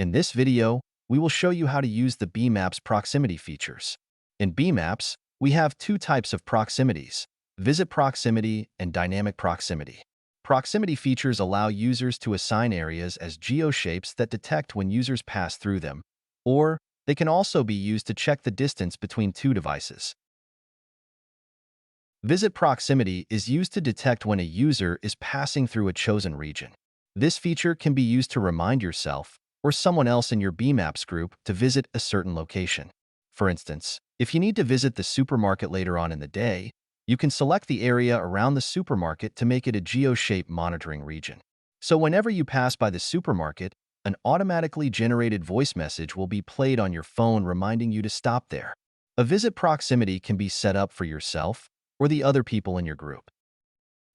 In this video, we will show you how to use the BMaps proximity features. In BMaps, we have two types of proximities: visit proximity and dynamic proximity. Proximity features allow users to assign areas as geo-shapes that detect when users pass through them, or they can also be used to check the distance between two devices. Visit proximity is used to detect when a user is passing through a chosen region. This feature can be used to remind yourself or someone else in your BMaps group to visit a certain location. For instance, if you need to visit the supermarket later on in the day, you can select the area around the supermarket to make it a geo-shape monitoring region. So whenever you pass by the supermarket, an automatically generated voice message will be played on your phone reminding you to stop there. A visit proximity can be set up for yourself or the other people in your group.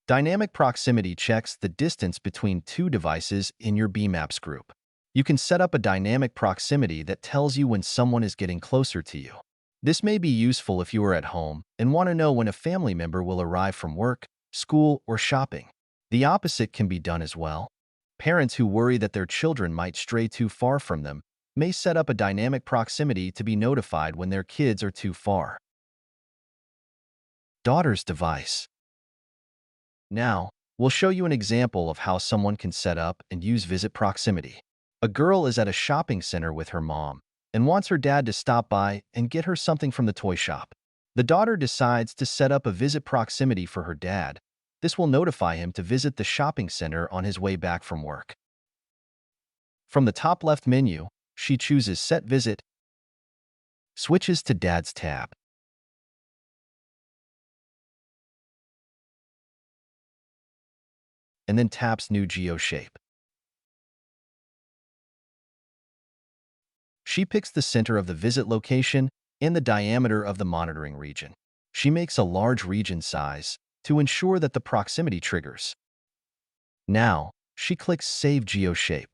Dynamic proximity checks the distance between two devices in your BMaps group. You can set up a dynamic proximity that tells you when someone is getting closer to you. This may be useful if you are at home and want to know when a family member will arrive from work, school, or shopping. The opposite can be done as well. Parents who worry that their children might stray too far from them may set up a dynamic proximity to be notified when their kids are too far. Daughter's device. Now, we'll show you an example of how someone can set up and use visit proximity. A girl is at a shopping center with her mom and wants her dad to stop by and get her something from the toy shop. The daughter decides to set up a visit proximity for her dad. This will notify him to visit the shopping center on his way back from work. From the top left menu, she chooses Set Visit, switches to Dad's tab, and then taps New GeoShape. She picks the center of the visit location and the diameter of the monitoring region. She makes a large region size to ensure that the proximity triggers. Now, she clicks Save GeoShape.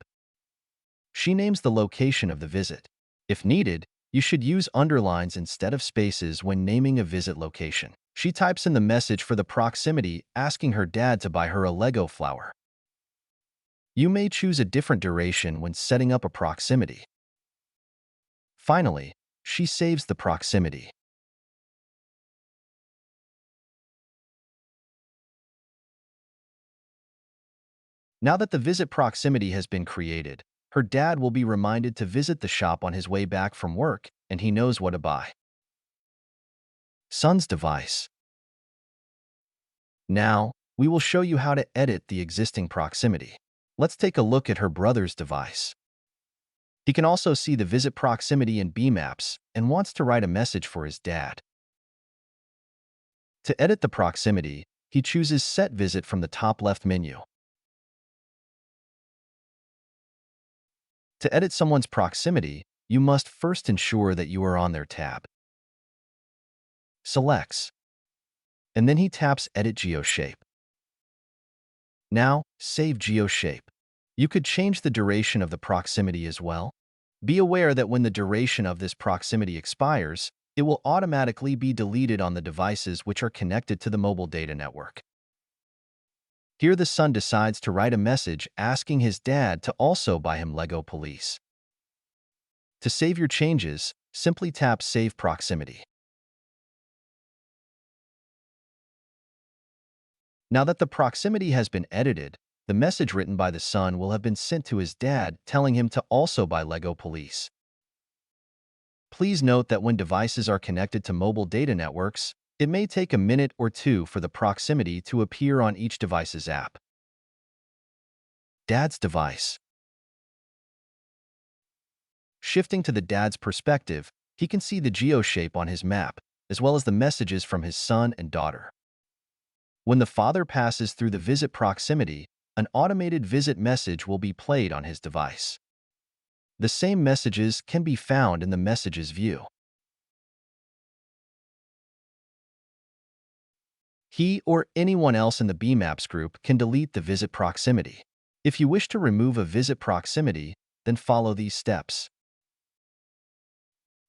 She names the location of the visit. If needed, you should use underlines instead of spaces when naming a visit location. She types in the message for the proximity asking her dad to buy her a Lego flower. You may choose a different duration when setting up a proximity. Finally, she saves the proximity. Now that the visit proximity has been created, her dad will be reminded to visit the shop on his way back from work, and he knows what to buy. Son's device. Now, we will show you how to edit the existing proximity. Let's take a look at her brother's device. He can also see the visit proximity in BMaps and wants to write a message for his dad. To edit the proximity, he chooses Set Visit from the top left menu. To edit someone's proximity, you must first ensure that you are on their tab. Selects, and then he taps Edit GeoShape. Now, save GeoShape. You could change the duration of the proximity as well. Be aware that when the duration of this proximity expires, it will automatically be deleted on the devices which are connected to the mobile data network. Here the son decides to write a message asking his dad to also buy him Lego Police. To save your changes, simply tap Save Proximity. Now that the proximity has been edited, the message written by the son will have been sent to his dad telling him to also buy Lego Police. Please note that when devices are connected to mobile data networks, it may take a minute or two for the proximity to appear on each device's app. Dad's device. Shifting to the dad's perspective, he can see the GeoShape on his map, as well as the messages from his son and daughter. When the father passes through the visit proximity, an automated visit message will be played on his device. The same messages can be found in the Messages view. He or anyone else in the BMaps group can delete the visit proximity. If you wish to remove a visit proximity, then follow these steps.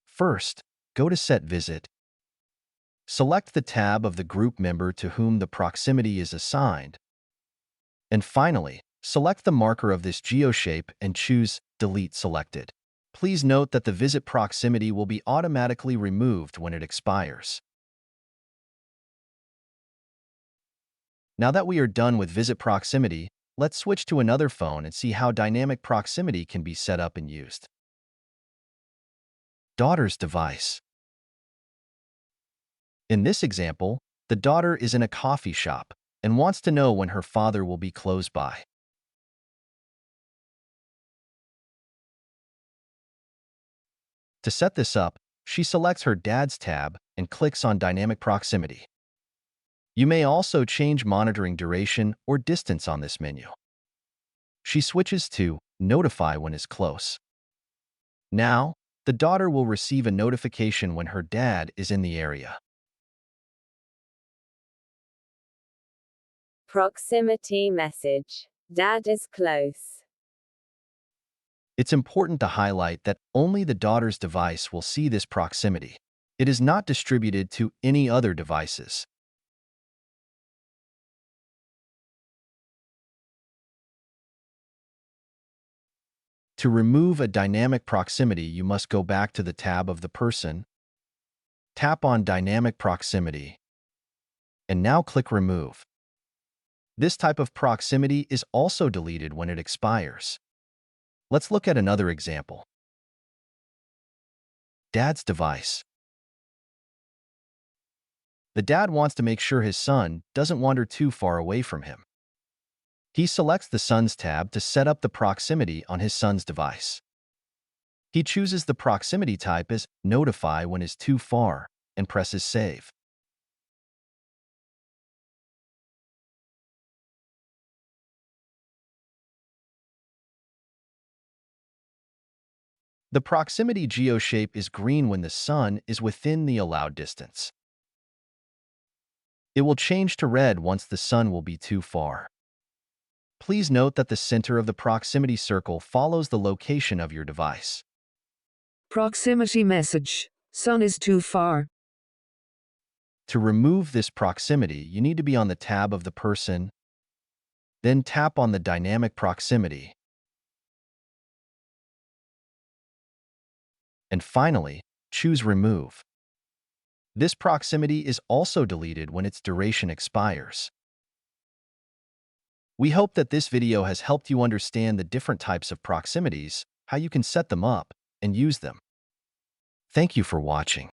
First, go to Set Visit. Select the tab of the group member to whom the proximity is assigned. And finally, Select the marker of this GeoShape and choose Delete Selected. Please note that the visit proximity will be automatically removed when it expires. Now that we are done with visit proximity, let's switch to another phone and see how dynamic proximity can be set up and used. Daughter's device. In this example, the daughter is in a coffee shop and wants to know when her father will be close by. To set this up, she selects her dad's tab and clicks on Dynamic Proximity. You may also change monitoring duration or distance on this menu. She switches to Notify when is close. Now, the daughter will receive a notification when her dad is in the area. Proximity message. Dad is close. It's important to highlight that only the daughter's device will see this proximity. It is not distributed to any other devices. To remove a dynamic proximity, you must go back to the tab of the person, tap on Dynamic Proximity, and now click Remove. This type of proximity is also deleted when it expires. Let's look at another example. Dad's device. The dad wants to make sure his son doesn't wander too far away from him. He selects the Son's tab to set up the proximity on his son's device. He chooses the proximity type as Notify when is too far and presses Save. The proximity GeoShape is green when the sun is within the allowed distance. It will change to red once the sun will be too far. Please note that the center of the proximity circle follows the location of your device. Proximity message. Sun is too far. To remove this proximity, you need to be on the tab of the person, then tap on the Dynamic Proximity, and finally, choose Remove. This proximity is also deleted when its duration expires. We hope that this video has helped you understand the different types of proximities, how you can set them up, and use them. Thank you for watching.